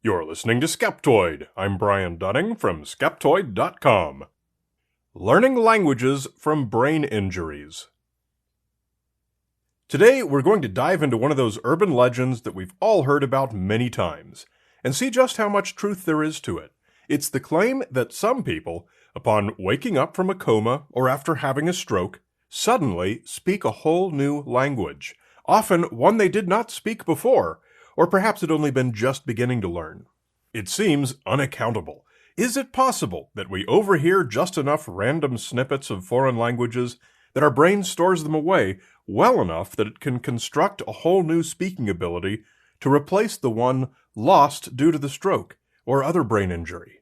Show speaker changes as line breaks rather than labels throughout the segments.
You're listening to Skeptoid. I'm Brian Dunning from Skeptoid.com. Learning languages from brain injuries. Today, we're going to dive into one of those urban legends that we've all heard about many times, and see just how much truth there is to it. It's the claim that some people, upon waking up from a coma or after having a stroke, suddenly speak a whole new language, often one they did not speak before, or perhaps had only been just beginning to learn. It seems unaccountable. Is it possible that we overhear just enough random snippets of foreign languages that our brain stores them away well enough that it can construct a whole new speaking ability to replace the one lost due to the stroke or other brain injury?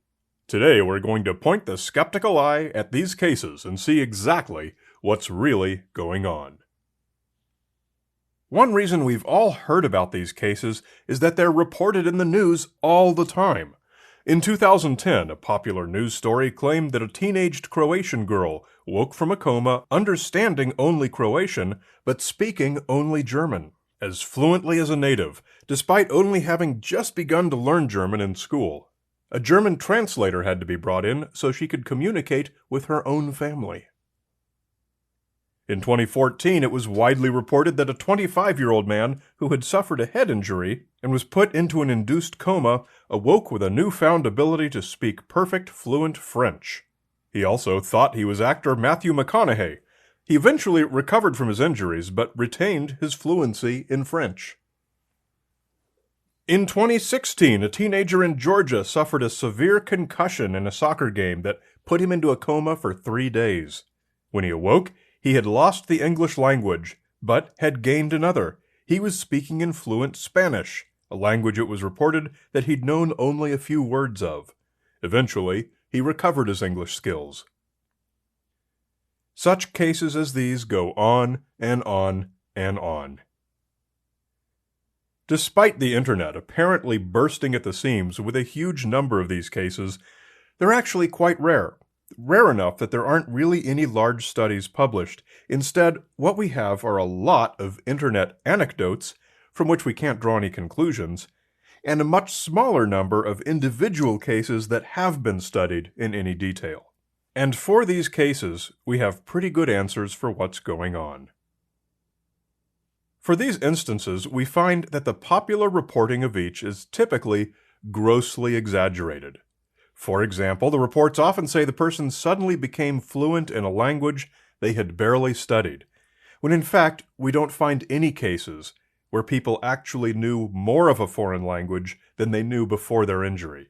Today we're going to point the skeptical eye at these cases and see exactly what's really going on. One reason we've all heard about these cases is that they're reported in the news all the time. In 2010, a popular news story claimed that a teenaged Croatian girl woke from a coma understanding only Croatian, but speaking only German, as fluently as a native, despite only having just begun to learn German in school. A German translator had to be brought in so she could communicate with her own family. In 2014, it was widely reported that a 25-year-old man who had suffered a head injury and was put into an induced coma awoke with a newfound ability to speak perfect, fluent French. He also thought he was actor Matthew McConaughey. He eventually recovered from his injuries, but retained his fluency in French. In 2016, a teenager in Georgia suffered a severe concussion in a soccer game that put him into a coma for 3 days. When he awoke, he had lost the English language, but had gained another. He was speaking in fluent Spanish, a language it was reported that he'd known only a few words of. Eventually, he recovered his English skills. Such cases as these go on and on and on. Despite the internet apparently bursting at the seams with a huge number of these cases, they're actually quite rare. Rare enough that there aren't really any large studies published. Instead, what we have are a lot of internet anecdotes, from which we can't draw any conclusions, and a much smaller number of individual cases that have been studied in any detail. And for these cases, we have pretty good answers for what's going on. For these instances, we find that the popular reporting of each is typically grossly exaggerated. For example, the reports often say the person suddenly became fluent in a language they had barely studied, when in fact we don't find any cases where people actually knew more of a foreign language than they knew before their injury.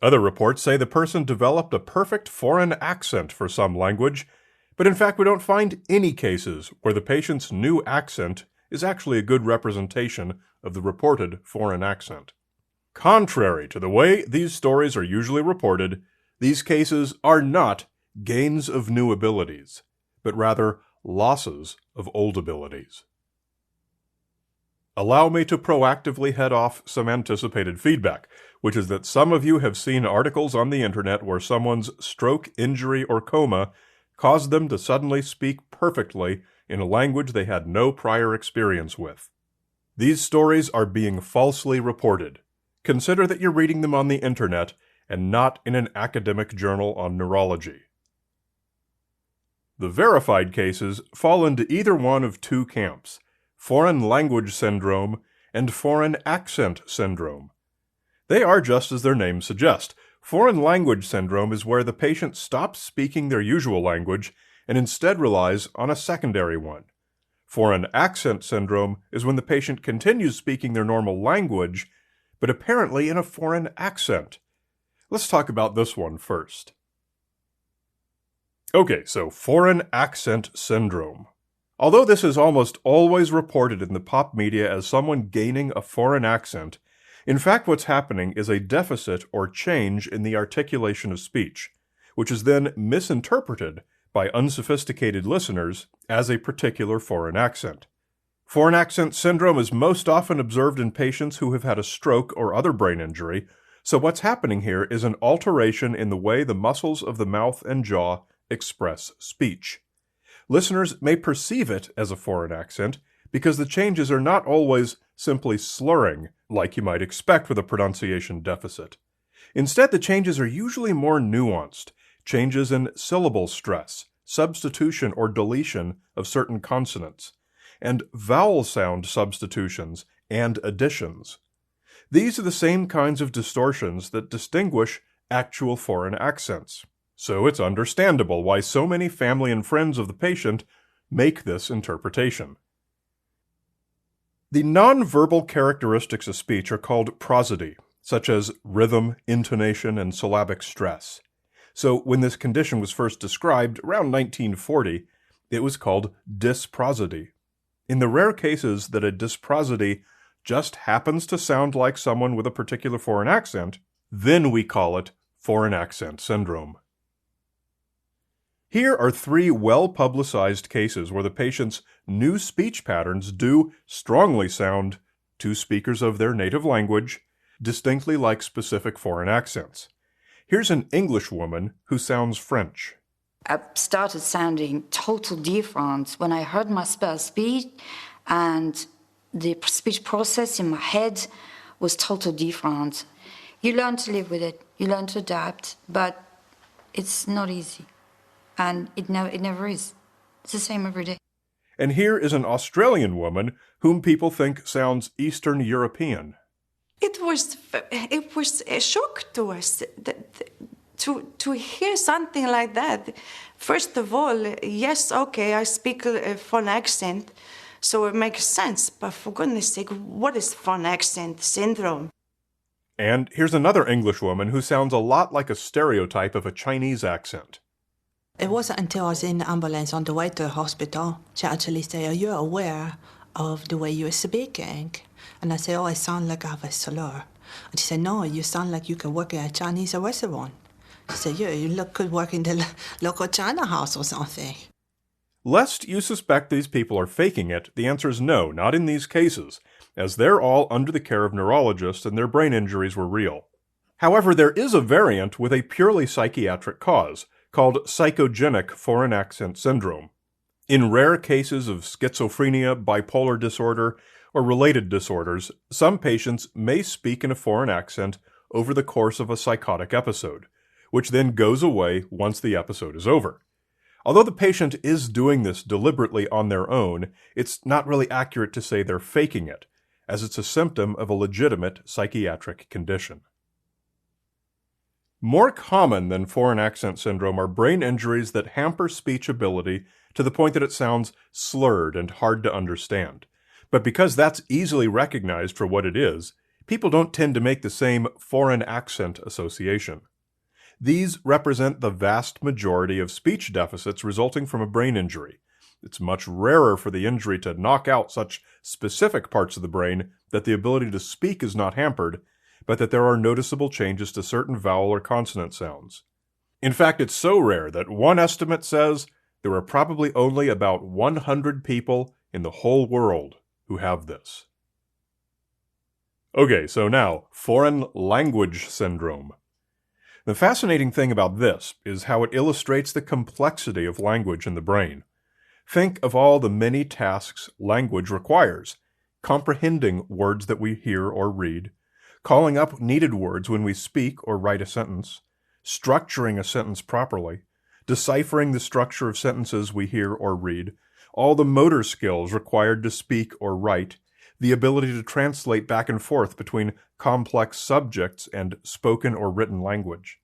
Other reports say the person developed a perfect foreign accent for some language, but in fact we don't find any cases where the patient's new accent is actually a good representation of the reported foreign accent. Contrary to the way these stories are usually reported, these cases are not gains of new abilities, but rather losses of old abilities. Allow me to proactively head off some anticipated feedback, which is that some of you have seen articles on the internet where someone's stroke, injury, or coma caused them to suddenly speak perfectly in a language they had no prior experience with. These stories are being falsely reported. Consider that you're reading them on the internet and not in an academic journal on neurology. The verified cases fall into either one of two camps: foreign language syndrome and foreign accent syndrome. They are just as their names suggest. Foreign language syndrome is where the patient stops speaking their usual language and instead relies on a secondary one. Foreign accent syndrome is when the patient continues speaking their normal language, but apparently in a foreign accent. Let's talk about this one first. Okay, so foreign accent syndrome. Although this is almost always reported in the pop media as someone gaining a foreign accent, in fact what's happening is a deficit or change in the articulation of speech, which is then misinterpreted by unsophisticated listeners as a particular foreign accent. Foreign accent syndrome is most often observed in patients who have had a stroke or other brain injury, so what's happening here is an alteration in the way the muscles of the mouth and jaw express speech. Listeners may perceive it as a foreign accent, because the changes are not always simply slurring, like you might expect with a pronunciation deficit. Instead, the changes are usually more nuanced, changes in syllable stress, substitution or deletion of certain consonants, and vowel sound substitutions and additions. These are the same kinds of distortions that distinguish actual foreign accents. So it's understandable why so many family and friends of the patient make this interpretation. The nonverbal characteristics of speech are called prosody, such as rhythm, intonation, and syllabic stress. So when this condition was first described around 1940, it was called dysprosody. In the rare cases that a dysprosody just happens to sound like someone with a particular foreign accent, then we call it foreign accent syndrome. Here are 3 well-publicized cases where the patient's new speech patterns do strongly sound, to speakers of their native language, distinctly like specific foreign accents. Here's an English woman who sounds French.
I started sounding totally different when I heard myself speak, and the speech process in my head was totally different. You learn to live with it, you learn to adapt, but it's not easy. And it never is. It's the same every day.
And here is an Australian woman whom people think sounds Eastern European.
It was a shock to us to hear something like that. First of all, yes, okay, I speak a foreign accent, so it makes sense. But for goodness sake, what is foreign accent syndrome?
And here's another English woman who sounds a lot like a stereotype of a Chinese accent.
It wasn't until I was in the ambulance on the way to the hospital, she actually said, "Are you aware of the way you're speaking?" And I said, "Oh, I sound like I have a slur." And she said, "No, you sound like you could work at a Chinese restaurant." She said, "Yeah, you could work in the local China house or something."
Lest you suspect these people are faking it, the answer is no, not in these cases, as they're all under the care of neurologists and their brain injuries were real. However, there is a variant with a purely psychiatric cause, called psychogenic foreign accent syndrome. In rare cases of schizophrenia, bipolar disorder, or related disorders, some patients may speak in a foreign accent over the course of a psychotic episode, which then goes away once the episode is over. Although the patient is doing this deliberately on their own, it's not really accurate to say they're faking it, as it's a symptom of a legitimate psychiatric condition. More common than foreign accent syndrome are brain injuries that hamper speech ability to the point that it sounds slurred and hard to understand. But because that's easily recognized for what it is, people don't tend to make the same foreign accent association. These represent the vast majority of speech deficits resulting from a brain injury. It's much rarer for the injury to knock out such specific parts of the brain that the ability to speak is not hampered, but that there are noticeable changes to certain vowel or consonant sounds. In fact, it's so rare that one estimate says there are probably only about 100 people in the whole world who have this. Okay, so now, foreign language syndrome. The fascinating thing about this is how it illustrates the complexity of language in the brain. Think of all the many tasks language requires: comprehending words that we hear or read, calling up needed words when we speak or write a sentence, structuring a sentence properly, deciphering the structure of sentences we hear or read, all the motor skills required to speak or write, the ability to translate back and forth between complex subjects and spoken or written language.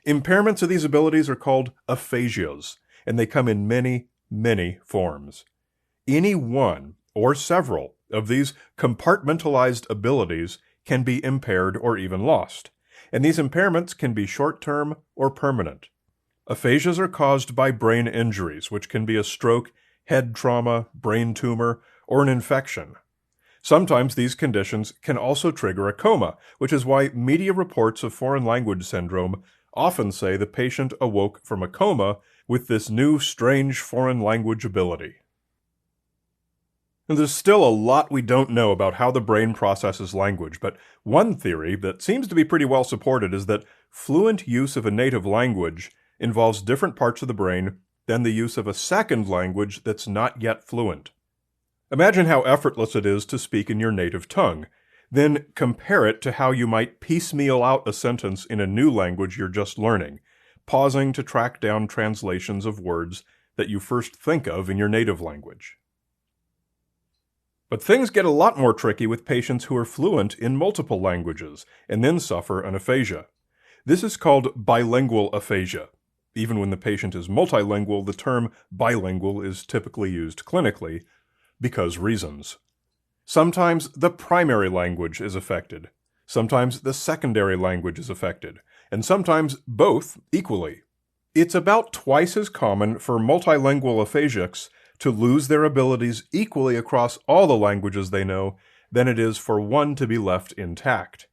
Impairments of these abilities are called aphasias, and they come in many, many forms. Any one or several of these compartmentalized abilities can be impaired or even lost, and these impairments can be short-term or permanent. Aphasias are caused by brain injuries, which can be a stroke, head trauma, brain tumor, or an infection. Sometimes these conditions can also trigger a coma, which is why media reports of foreign language syndrome often say the patient awoke from a coma with this new strange foreign language ability. And there's still a lot we don't know about how the brain processes language, but one theory that seems to be pretty well supported is that fluent use of a native language involves different parts of the brain than the use of a second language that's not yet fluent. Imagine how effortless it is to speak in your native tongue. Then compare it to how you might piecemeal out a sentence in a new language you're just learning, pausing to track down translations of words that you first think of in your native language. But things get a lot more tricky with patients who are fluent in multiple languages and then suffer an aphasia. This is called bilingual aphasia. Even when the patient is multilingual, the term bilingual is typically used clinically because reasons. Sometimes the primary language is affected, sometimes the secondary language is affected, and sometimes both equally. It's about twice as common for multilingual aphasics to lose their abilities equally across all the languages they know than it is for one to be left intact.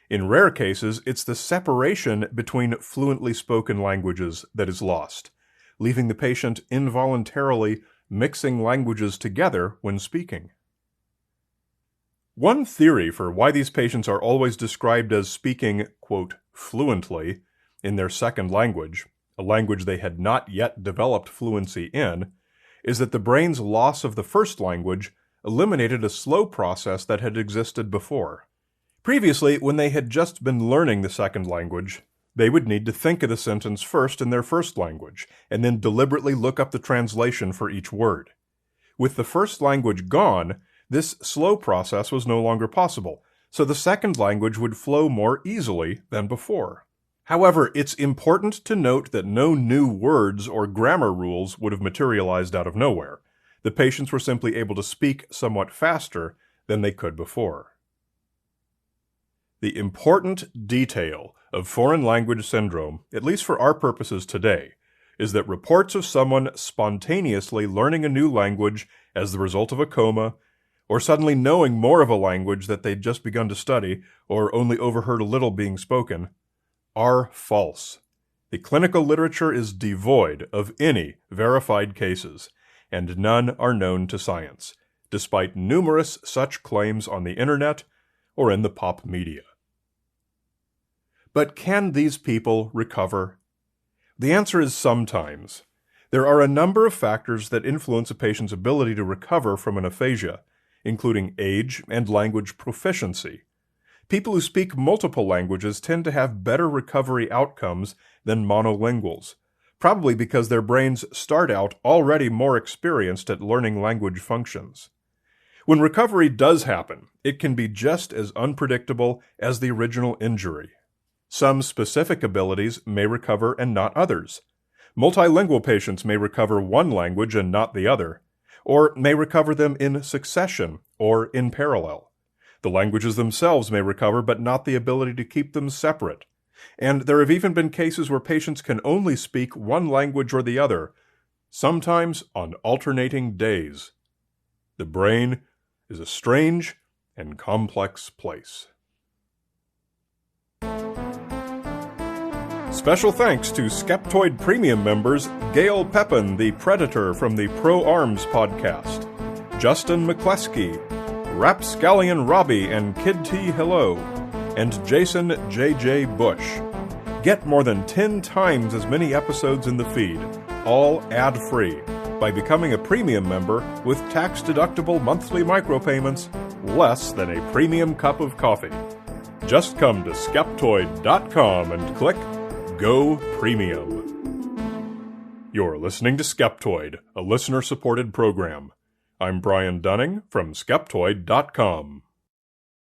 In rare cases, it's the separation between fluently spoken languages that is lost, leaving the patient involuntarily mixing languages together when speaking. One theory for why these patients are always described as speaking, quote, fluently in their second language, a language they had not yet developed fluency in, is that the brain's loss of the first language eliminated a slow process that had existed before. Previously, when they had just been learning the second language, they would need to think of the sentence first in their first language, and then deliberately look up the translation for each word. With the first language gone, this slow process was no longer possible, so the second language would flow more easily than before. However, it's important to note that no new words or grammar rules would have materialized out of nowhere. The patients were simply able to speak somewhat faster than they could before. The important detail of foreign language syndrome, at least for our purposes today, is that reports of someone spontaneously learning a new language as the result of a coma, or suddenly knowing more of a language that they'd just begun to study, or only overheard a little being spoken, are false. The clinical literature is devoid of any verified cases, and none are known to science, despite numerous such claims on the internet or in the pop media. But can these people recover? The answer is sometimes. There are a number of factors that influence a patient's ability to recover from an aphasia, including age and language proficiency. People who speak multiple languages tend to have better recovery outcomes than monolinguals, probably because their brains start out already more experienced at learning language functions. When recovery does happen, it can be just as unpredictable as the original injury. Some specific abilities may recover and not others. Multilingual patients may recover one language and not the other, or may recover them in succession or in parallel. The languages themselves may recover, but not the ability to keep them separate. And there have even been cases where patients can only speak one language or the other, sometimes on alternating days. The brain is a strange and complex place. Special thanks to Skeptoid Premium members Gail Pepin, the Predator from the Pro Arms podcast, Justin McCleskey, Rapscallion Robbie and Kid T Hello, and Jason J.J. Bush. Get more than 10 times as many episodes in the feed, all ad-free, by becoming a premium member with tax-deductible monthly micropayments less than a premium cup of coffee. Just come to Skeptoid.com and click Go Premium. You're listening to Skeptoid, a listener-supported program. I'm Brian Dunning from Skeptoid.com.